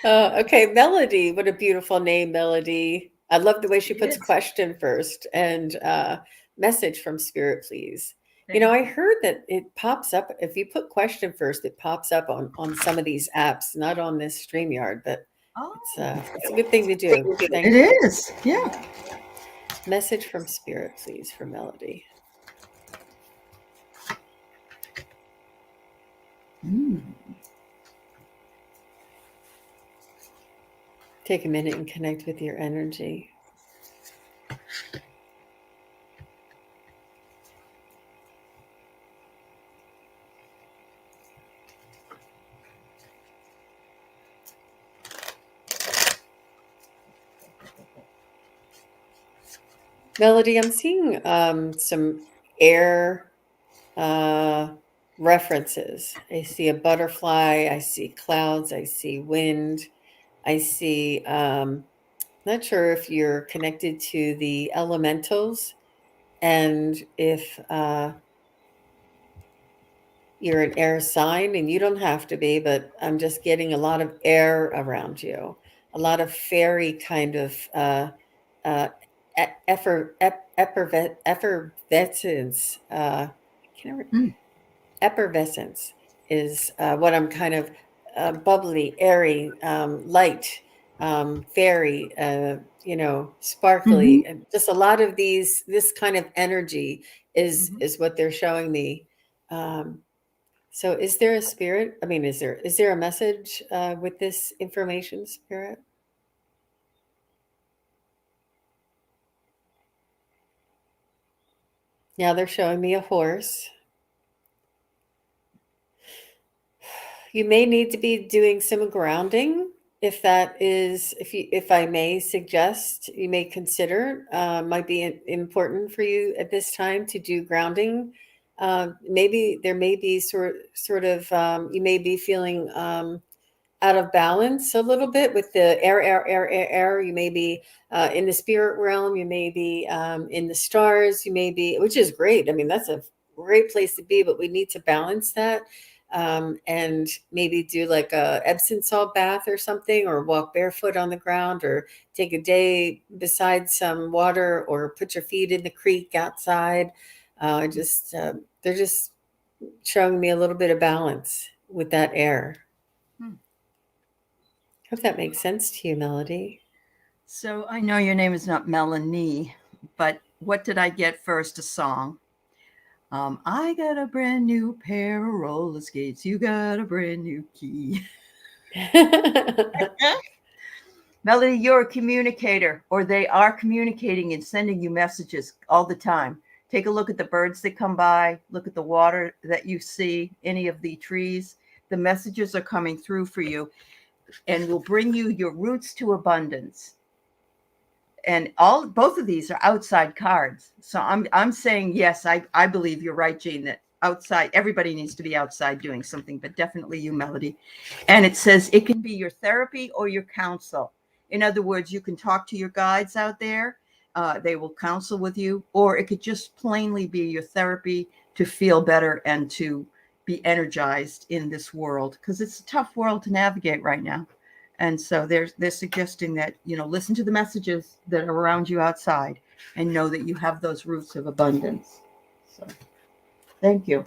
Okay, Melody. What a beautiful name, Melody. I love the way she puts question first and message from Spirit, please. I heard that it pops up if you put question first. It pops up on some of these apps, not on this StreamYard, but it's a good thing to do. Thank you. It is, yeah. Message from Spirit, please, for Melody. Take a minute and connect with your energy. Melody, I'm seeing some air references. I see a butterfly. I see clouds. I see wind. I see, not sure if you're connected to the elementals and if you're an air sign, and you don't have to be, but I'm just getting a lot of air around you, a lot of fairy kind of effervescence. Effervescence is what I'm kind of bubbly, airy, light, fairy, sparkly. And just a lot of this kind of energy is what they're showing me. So is there a spirit? I mean, is there a message with this information, Spirit? Now they're showing me a horse. You may need to be doing some grounding. If I may suggest, you may consider, might be important for you at this time to do grounding. Maybe there may be sort of you may be feeling out of balance a little bit with the air. You may be in the spirit realm. You may be in the stars. You may be, which is great. I mean, that's a great place to be, but we need to balance that. And maybe do like a Epsom salt bath or something, or walk barefoot on the ground, or take a day beside some water, or put your feet in the creek outside. They're just showing me a little bit of balance with that air. Hope that makes sense to you, Melody. So I know your name is not Melanie, but what did I get first? A song. I got a brand new pair of roller skates. You got a brand new key. Melody, you're a communicator, or they are communicating and sending you messages all the time. Take a look at the birds that come by. Look at the water that you see, any of the trees. The messages are coming through for you and will bring you your roots to abundance. And both of these are outside cards. So I'm saying, yes, I believe you're right, Jean, that outside, everybody needs to be outside doing something, but definitely you, Melody. And it says it can be your therapy or your counsel. In other words, you can talk to your guides out there. They will counsel with you, or it could just plainly be your therapy to feel better and to be energized in this world, because it's a tough world to navigate right now. And so they're suggesting that, listen to the messages that are around you outside and know that you have those roots of abundance. So thank you.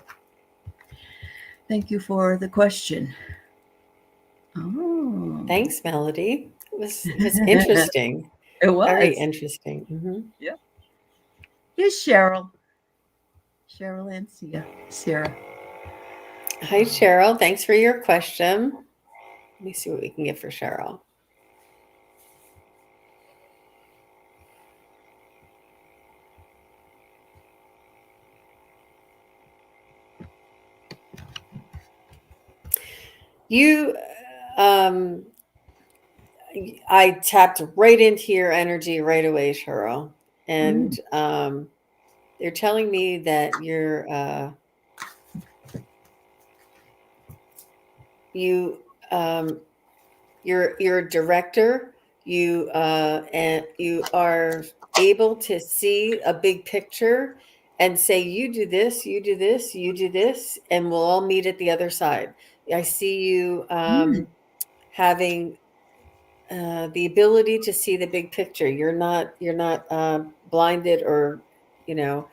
Thank you for the question. Oh. Thanks, Melody. It was interesting. It was. Very interesting. Mm-hmm. Yeah. Here's Cheryl. Cheryl and Sarah. Hi, Cheryl. Thanks for your question. Let me see what we can get for Cheryl. I tapped right into your energy right away, Cheryl. And they're telling me that you're a director. And you are able to see a big picture, and say, you do this, you do this, you do this, and we'll all meet at the other side. I see you having the ability to see the big picture. You're not blinded or, you know,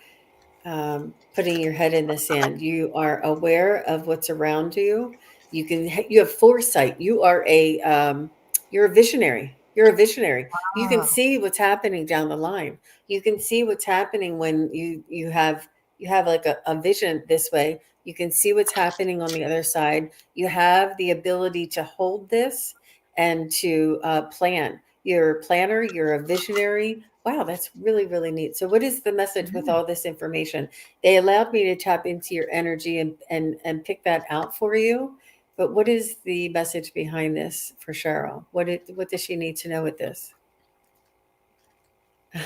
putting your head in the sand. You are aware of what's around you. You have foresight. You're a visionary. You're a visionary. You can Wow. see what's happening down the line. You can see what's happening when you have like a vision this way. You can see what's happening on the other side. You have the ability to hold this and to plan. You're a planner, you're a visionary. Wow, that's really, really neat. So what is the message with all this information? They allowed me to tap into your energy and pick that out for you. But what is the message behind this for Cheryl? What does she need to know with this?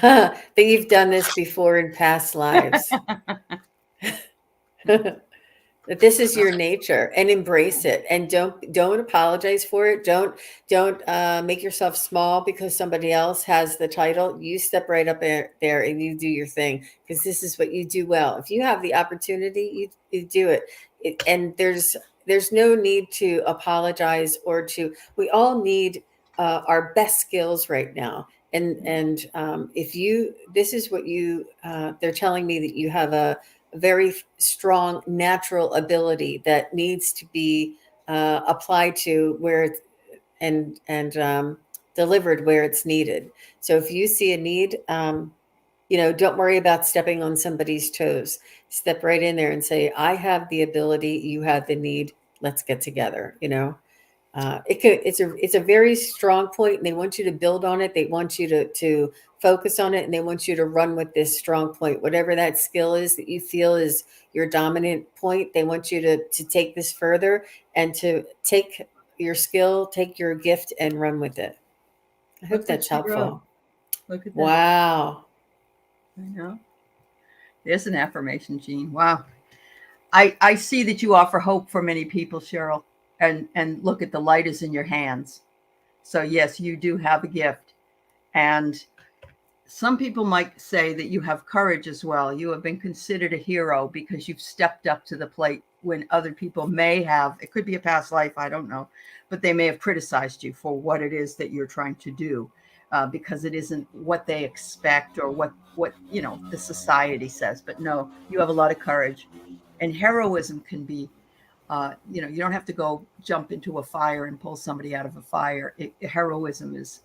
That you've done this before in past lives. That this is your nature, and embrace it, and don't apologize for it. Don't make yourself small because somebody else has the title. You step right up there and you do your thing, because this is what you do well. If you have the opportunity, you do it. And there's no need to apologize or to. We all need our best skills right now. And if you, this is what you, they're telling me that you have a very strong natural ability that needs to be applied to where and delivered where it's needed. So if you see a need, don't worry about stepping on somebody's toes. Step right in there and say, I have the ability, you have the need, let's get together. It's a very strong point, and they want you to build on it. They want you to focus on it, and they want you to run with this strong point. Whatever that skill is that you feel is your dominant point, they want you to take this further and to take your skill, take your gift, and run with it. I hope Look what that's she wrote. helpful. Look at that. Wow. I know. There's an affirmation, Jean. Wow. I see that you offer hope for many people, Cheryl. And look at the light is in your hands. So yes, you do have a gift. And some people might say that you have courage as well. You have been considered a hero because you've stepped up to the plate when other people may have, it could be a past life, I don't know, but they may have criticized you for what it is that you're trying to do. Because it isn't what they expect or what the society says. But no, you have a lot of courage, and heroism can be you don't have to go jump into a fire and pull somebody out of a fire. Heroism is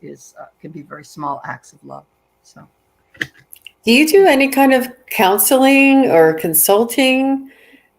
can be very small acts of love. So, Do you do any kind of counseling or consulting?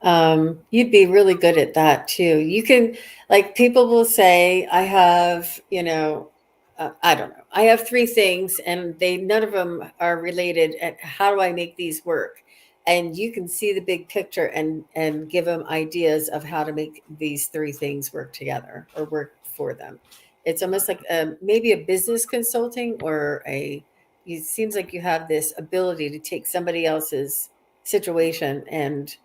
You'd be really good at that too. You can, like, people will say, I have, I don't know, I have three things and none of them are related. And how do I make these work? And you can see the big picture and give them ideas of how to make these three things work together or work for them. It's almost like maybe a business consulting or it seems like you have this ability to take somebody else's situation and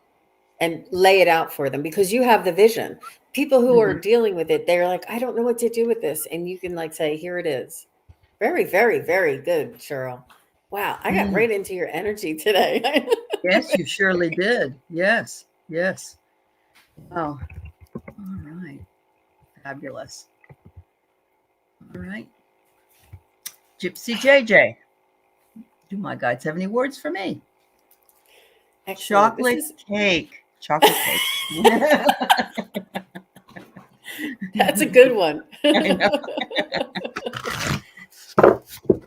lay it out for them because you have the vision. People who are mhm. dealing with it, they're like, I don't know what to do with this. And you can like say, here it is. Very, very, very good, Cheryl. Wow, I got Mm. right into your energy today. Yes, you surely did. Yes, yes. Oh, all right. Fabulous. All right. Gypsy J. Do my guides have any words for me? Excellent. This Chocolate is cake. Chocolate cake. that's a good one. I know.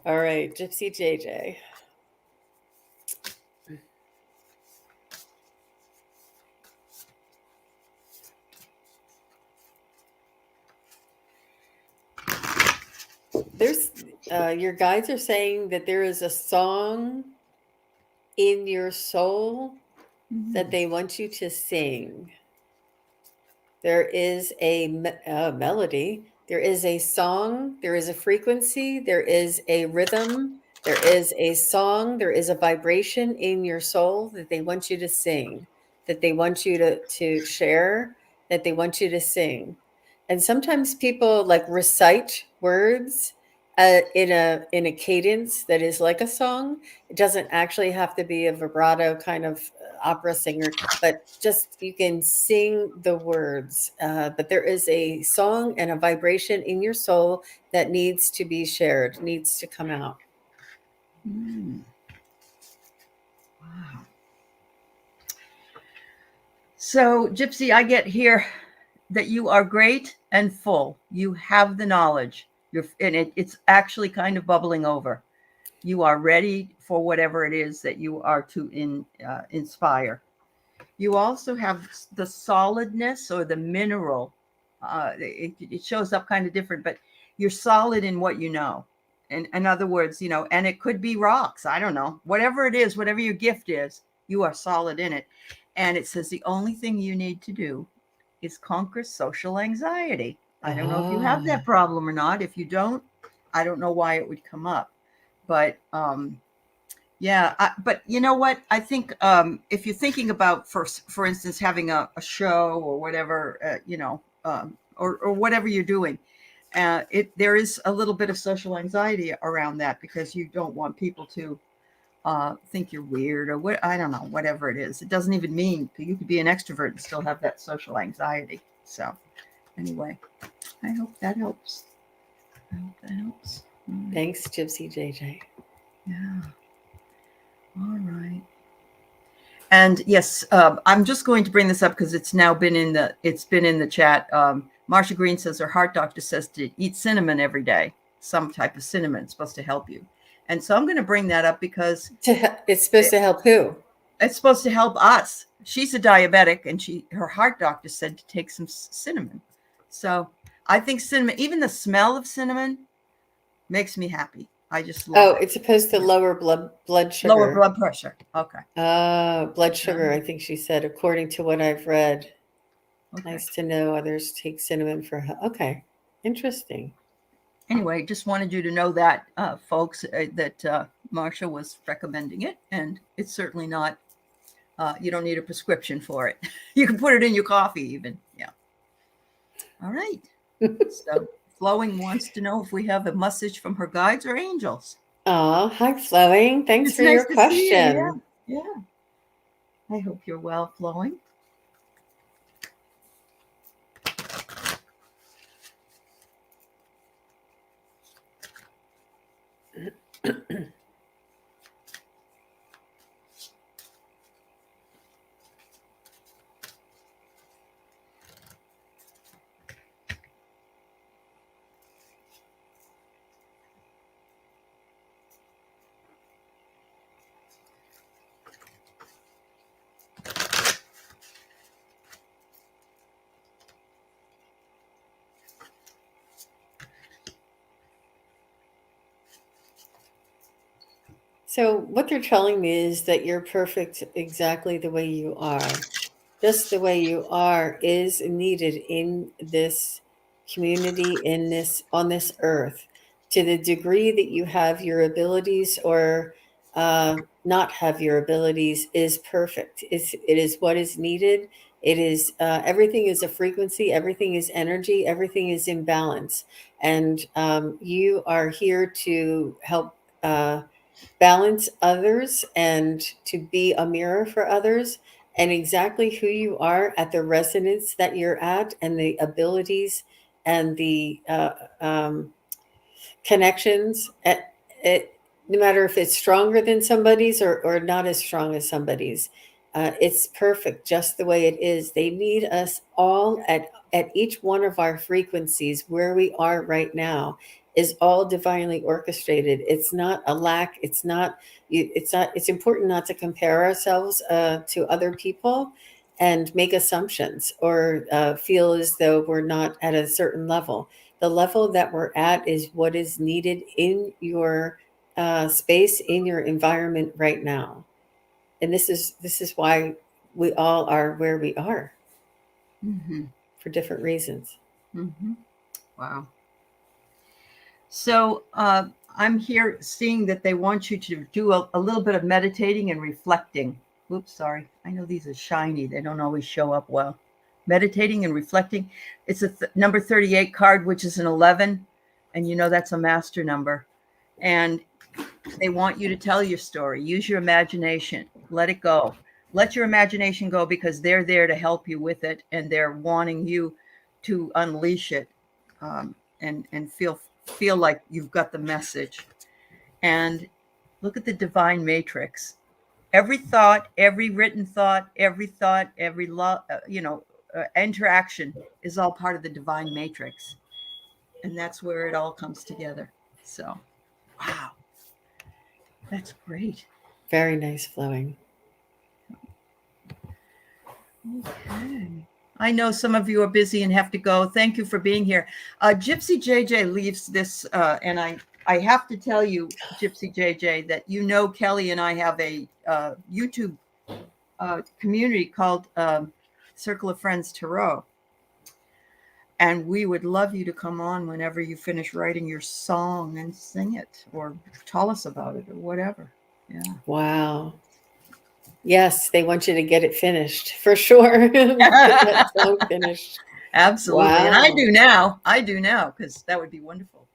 All right, Gypsy J. There's your guides are saying that there is a song in your soul that they want you to sing. There is a melody, there is a song, there is a frequency, there is a rhythm, there is a song, there is a vibration in your soul that they want you to sing, that they want you to share, that they want you to sing. And sometimes people like recite words in a cadence that is like a song. It doesn't actually have to be a vibrato kind of opera singer, but just you can sing the words. But there is a song and a vibration in your soul that needs to be shared, needs to come out. Mm. Wow. So, Gypsy, I get here that you are great and full. You have the knowledge. It's actually kind of bubbling over. You are ready for whatever it is that you are to inspire. You also have the solidness or the mineral. It shows up kind of different, but you're solid in what you know. And in other words, and it could be rocks. I don't know. Whatever it is, whatever your gift is, you are solid in it. And it says the only thing you need to do is conquer social anxiety. I don't know if you have that problem or not. If you don't, I don't know why it would come up. But but you know what? I think if you're thinking about, for instance, having a show or whatever, or whatever you're doing, there is a little bit of social anxiety around that because you don't want people to think you're weird or what, I don't know, whatever it is. It doesn't even mean you could be an extrovert and still have that social anxiety. So anyway, I hope that helps. Thanks, Gypsy JJ. Yeah. All right. And yes, I'm just going to bring this up because it's been in the chat. Marsha Green says her heart doctor says to eat cinnamon every day. Some type of cinnamon is supposed to help you. And so I'm going to bring that up because it's supposed to help who? It's supposed to help us. She's a diabetic, and her heart doctor said to take some cinnamon. So I think cinnamon, even the smell of cinnamon, makes me happy. I just love it. It's supposed to lower blood sugar. Lower blood pressure. Okay. Blood sugar, I think she said, according to what I've read. Okay. Nice to know others take cinnamon for health. Okay. Interesting. Anyway, just wanted you to know that, folks, that Marsha was recommending it, and it's certainly not, you don't need a prescription for it. You can put it in your coffee even. Yeah. All right. So Flowing wants to know if we have a message from her guides or angels. Oh, hi, Flowing. Thanks for your question. Yeah. I hope you're well, Flowing. So what they're telling me is that you're perfect exactly the way you are. Just the way you are is needed in this community, on this earth. To the degree that you have your abilities or not have your abilities is perfect. It is what is needed. It is everything is a frequency. Everything is energy. Everything is in balance. And you are here to help balance others and to be a mirror for others, and exactly who you are at the resonance that you're at, and the abilities and the connections at it, no matter if it's stronger than somebody's or not as strong as somebody's. It's perfect just the way it is. They need us all at each one of our frequencies where we are right now is all divinely orchestrated. It's not a lack. It's important not to compare ourselves to other people and make assumptions or feel as though we're not at a certain level. The level that we're at is what is needed in your space, in your environment right now. And this is why we all are where we are, for different reasons. Mm-hmm. Wow. So I'm here seeing that they want you to do a little bit of meditating and reflecting. Oops, sorry. I know these are shiny. They don't always show up well. Meditating and reflecting. It's a number 38 card, which is an 11. And you know that's a master number. And they want you to tell your story. Use your imagination. Let it go. Let your imagination go, because they're there to help you with it, and they're wanting you to unleash it, and feel like you've got the message. And look at the divine matrix. Every thought, every written thought, every interaction is all part of the divine matrix, and that's where it all comes together. So, wow, that's great. Very nice flowing. Okay. I know some of you are busy and have to go. Thank you for being here. Gypsy JJ leaves this, and I have to tell you, Gypsy JJ, that Kelly and I have a YouTube community called Circle of Friends Tarot. And we would love you to come on whenever you finish writing your song and sing it, or tell us about it, or whatever. Yeah. Wow. Yes, they want you to get it finished for sure. Get that song finished. Absolutely. Wow. And I do now, because that would be wonderful.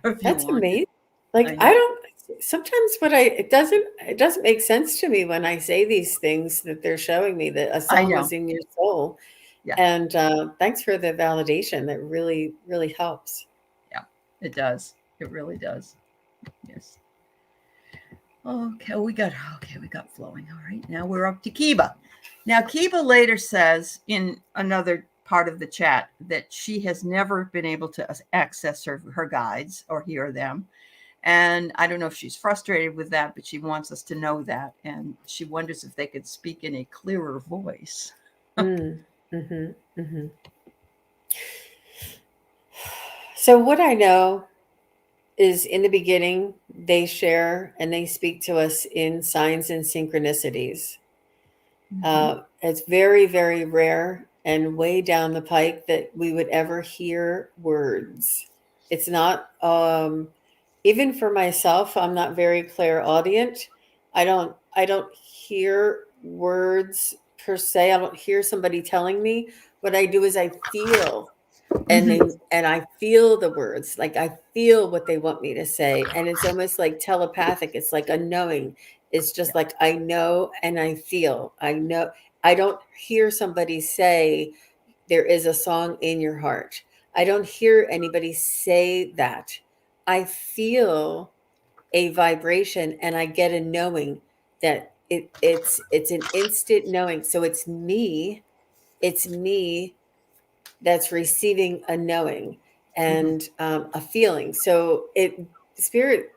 That's amazing. Like, I don't, sometimes it doesn't make sense to me when I say these things that they're showing me that a song is in your soul. Yeah. And thanks for the validation. That really, really helps. Yeah, it does. It really does. Yes. Okay, we got flowing. All right, now we're up to Kiba. Now, Kiba later says in another part of the chat that she has never been able to access her guides or hear them. And I don't know if she's frustrated with that, but she wants us to know that. And she wonders if they could speak in a clearer voice. So what I know is, in the beginning, they share and they speak to us in signs and synchronicities. It's very, very rare and way down the pike that we would ever hear words. It's not, even for myself, I'm not very clairaudient. I don't hear words per se. I don't hear somebody telling me. What I do is I feel. And I feel the words, like I feel what they want me to say. And it's almost like telepathic. It's like a knowing. It's just like, I know and I feel. I know. I don't hear somebody say, there is a song in your heart. I don't hear anybody say that. I feel a vibration and I get a knowing that it's an instant knowing. So it's me that's receiving a knowing and a feeling. So spirit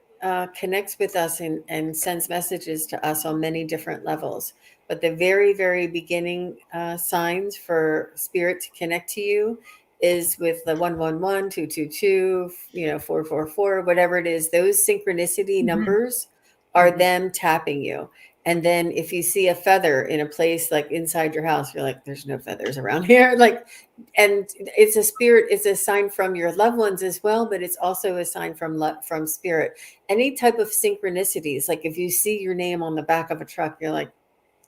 connects with us and sends messages to us on many different levels. But the very, very beginning signs for spirit to connect to you is with the 111, 222, 444, whatever it is. Those synchronicity numbers are them tapping you. And then if you see a feather in a place like inside your house, you're like, there's no feathers around here. Like, and it's a spirit, it's a sign from your loved ones as well, but it's also a sign from spirit. Any type of synchronicities, like if you see your name on the back of a truck, you're like,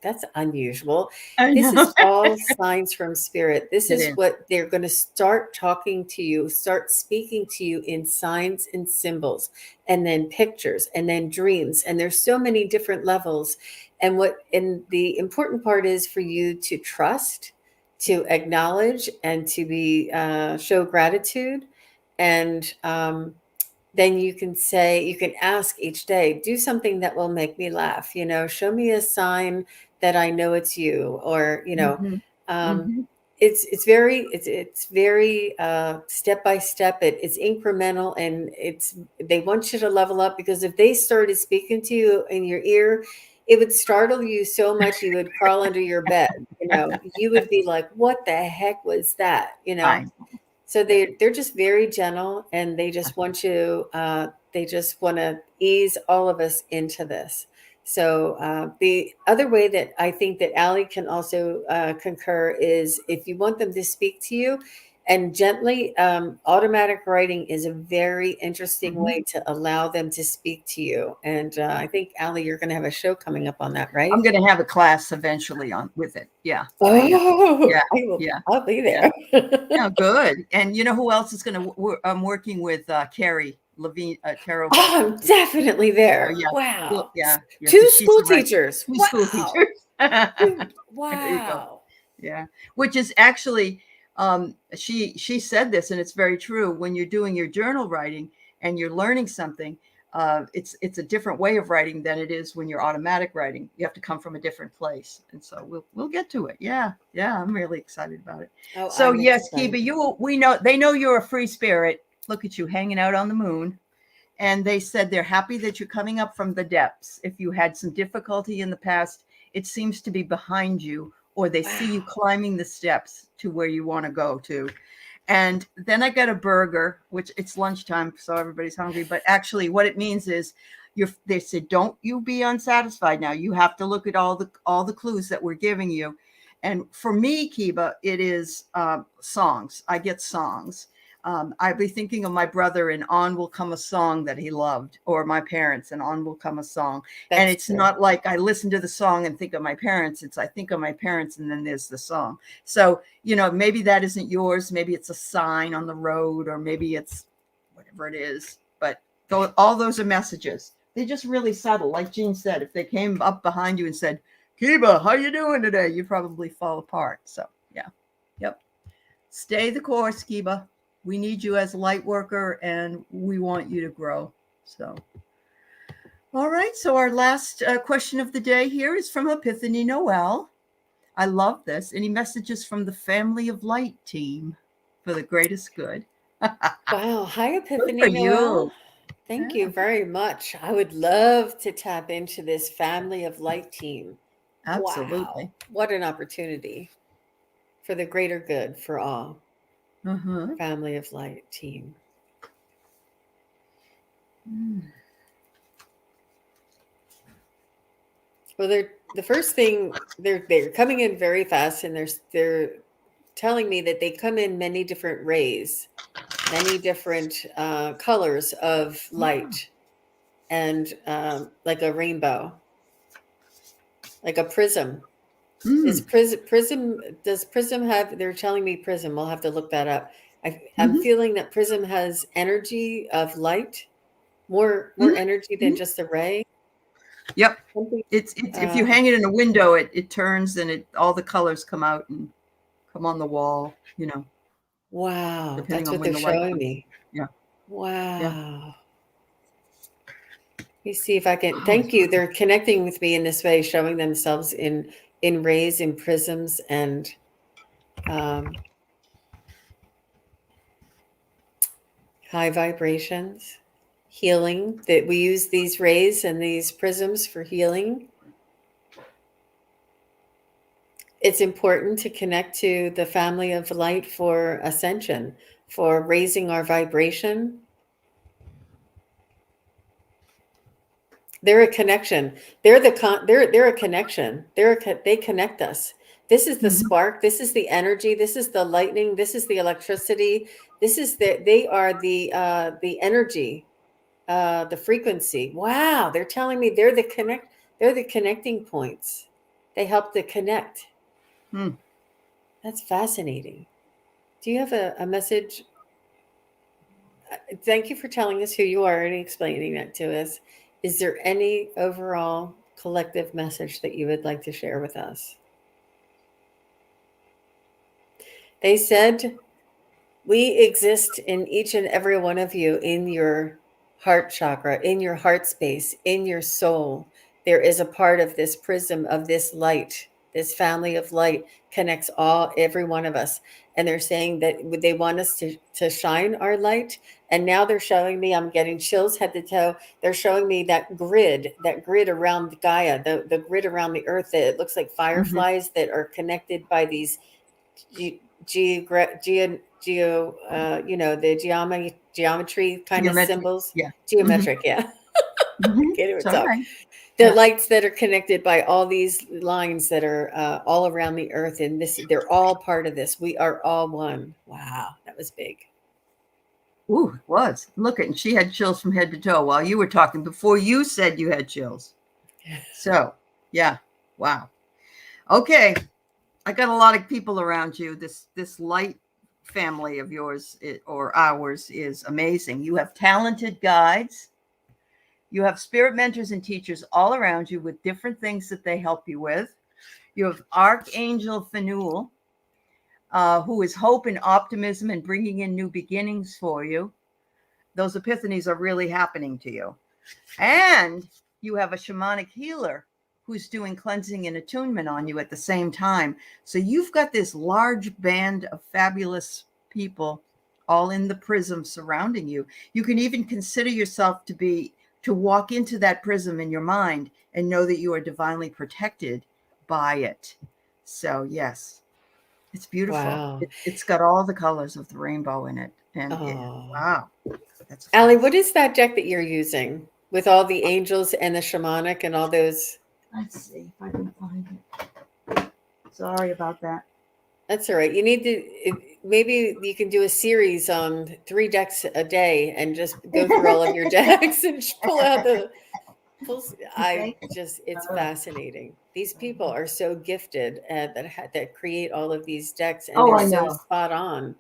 that's unusual. This is all signs from spirit. This is what they're going to start talking to you, start speaking to you in signs and symbols, and then pictures, and then dreams. And there's so many different levels. And the important part is for you to trust, to acknowledge, and to show gratitude. And then you can ask each day, do something that will make me laugh. Show me a sign that I know it's you, or, it's very step by step. It's incremental, and they want you to level up, because if they started speaking to you in your ear, it would startle you so much you would crawl under your bed. You would be like, what the heck was that? So they're just very gentle, and they just want to ease all of us into this. So the other way that I think that Aley can also concur is, if you want them to speak to you, and gently, automatic writing is a very interesting Mhm. way to allow them to speak to you. And I think, Aley, you're going to have a show coming up on that, right? I'm going to have a class eventually on with it. Yeah. Oh, Yeah. I will, Yeah. I'll be Yeah. there. Yeah. Good. And you know who else is going to? I'm working with Carrie Levine, Tarot. Oh, I'm definitely there. Yeah. Wow. Yeah. Yeah. Two Because she's school a writer. teachers. Two school Wow. teachers. There you go. Wow. Yeah. Which is actually, she said this, and it's very true. When you're doing your journal writing and you're learning something, it's a different way of writing than it is when you're automatic writing. You have to come from a different place, and so we'll get to it. Yeah, yeah, I'm really excited about it. Oh, So I'm yes, excited. Kiba, we know they know you're a free spirit. Look at you hanging out on the moon, and they said they're happy that you're coming up from the depths. If you had some difficulty in the past, it seems to be behind you, or they see you climbing the steps to where you want to go to. And then I got a burger, which it's lunchtime, so everybody's hungry. But actually, what it means is, they said, don't you be unsatisfied now. You have to look at all the clues that we're giving you. And for me, Kiba, it is songs. I get songs. I'd be thinking of my brother, and on will come a song that he loved, or my parents, and on will come a song. And it's not like I listen to the song and think of my parents. It's I think of my parents, and then there's the song. So, maybe that isn't yours. Maybe it's a sign on the road, or maybe it's whatever it is. But all those are messages. They're just really subtle. Like Jean said, if they came up behind you and said, Kiba, how you doing today? You'd probably fall apart. So, yeah. Yep. Stay the course, Kiba. We need you as a light worker, and we want you to grow. So, all right. So our last question of the day here is from Epiphany Noel. I love this. Any messages from the Family of Light team for the greatest good? Wow. Hi, Epiphany for Noel. you. Thank you very much. I would love to tap into this Family of Light team. Absolutely. Wow. What an opportunity for the greater good for all. Family of Light team. Well, the first thing they're coming in very fast, and they're telling me that they come in many different rays, many different colors of light, and like a rainbow, like a prism. Is prism? Does prism have? They're telling me prism. We'll have to look that up. I'm feeling that prism has energy of light, more energy than just a ray. Yep. It's if you hang it in a window, it turns, and all the colors come out and come on the wall. Wow, Depending that's on what when they're the light showing comes. me. Yeah. Wow. Yeah. Let me see if I can. Thank you. They're connecting with me in this way, showing themselves in rays, in prisms, and high vibrations, healing. That we use these rays and these prisms for healing. It's important to connect to the family of light for ascension, for raising our vibration. They're a connection. They're a connection. They connect us. This is the spark. This is the energy. This is the lightning. This is the electricity. They are the energy, the frequency. Wow, they're telling me they're the connecting points. They help to connect. That's fascinating. Do you have a message? Thank you for telling us who you are and explaining that to us. Is there any overall collective message that you would like to share with us? They said, we exist in each and every one of you, in your heart chakra, in your heart space, in your soul. There is a part of this prism of this light. This family of light connects every one of us. And they're saying that they want us to shine our light. And now they're showing me, I'm getting chills head to toe. They're showing me that grid around Gaia, the grid around the earth, that it looks like fireflies that are connected by these the geometry kind of symbols. Yeah. Geometric, yeah. Mhm. Can't even It's all talk. right. The Yeah. lights that are connected by all these lines that are all around the earth, and they're all part of this. We are all one. Wow, that was big. Ooh, it was. Look at, and she had chills from head to toe while you were talking before you said you had chills. So, yeah. Wow. Okay. I got a lot of people around you. This light family of yours or ours is amazing. You have talented guides. You have spirit mentors and teachers all around you with different things that they help you with. You have Archangel Phanuel, who is hope and optimism and bringing in new beginnings for you. Those epiphanies are really happening to you. And you have a shamanic healer who's doing cleansing and attunement on you at the same time. So you've got this large band of fabulous people all in the prism surrounding you. You can even consider yourself to walk into that prism in your mind and know that you are divinely protected by it. So yes, it's beautiful. Wow. It's got all the colors of the rainbow in it. And wow, that's Aley, what is that deck that you're using with all the angels and the shamanic and all those? Let's see if I can find it. Sorry about that. That's all right. You need to, maybe you can do a series on 3 decks a day and just go through all of your decks and pull out the. It's fascinating. These people are so gifted that create all of these decks, and they're so spot on.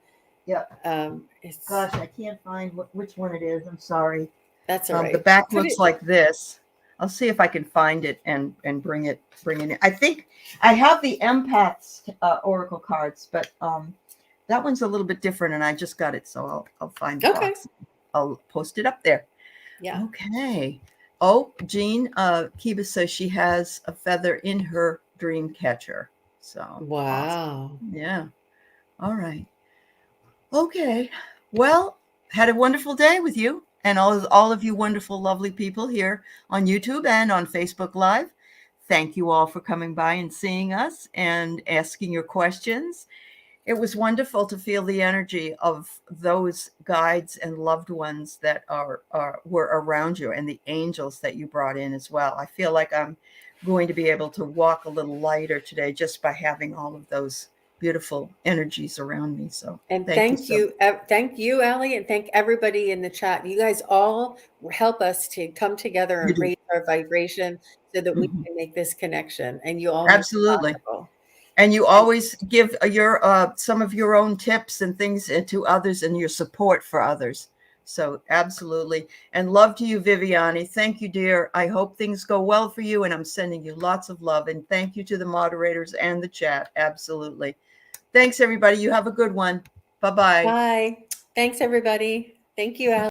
Yep. Gosh, I can't find which one it is. I'm sorry. That's all right. The back looks like this. I'll see if I can find it and bring it in. I think I have the empaths oracle cards, but that one's a little bit different, and I just got it, so I'll find the box. I'll post it up there. Yeah. Okay. Oh, Jean Kiba says she has a feather in her dream catcher. So wow. Awesome. Yeah. All right. Okay. Well, had a wonderful day with you and all of you wonderful, lovely people here on YouTube and on Facebook Live. Thank you all for coming by and seeing us and asking your questions. It was wonderful to feel the energy of those guides and loved ones that were around you, and the angels that you brought in as well. I feel like I'm going to be able to walk a little lighter today just by having all of those beautiful energies around me. So thank you, Aley, and thank everybody in the chat. You guys all help us to come together and raise our vibration so that we can make this connection. And you all absolutely. And you always give your some of your own tips and things to others and your support for others. So absolutely. And love to you, Viviana. Thank you, dear. I hope things go well for you. And I'm sending you lots of love. And thank you to the moderators and the chat. Absolutely. Thanks, everybody. You have a good one. Bye-bye. Bye. Thanks, everybody. Thank you, Aley.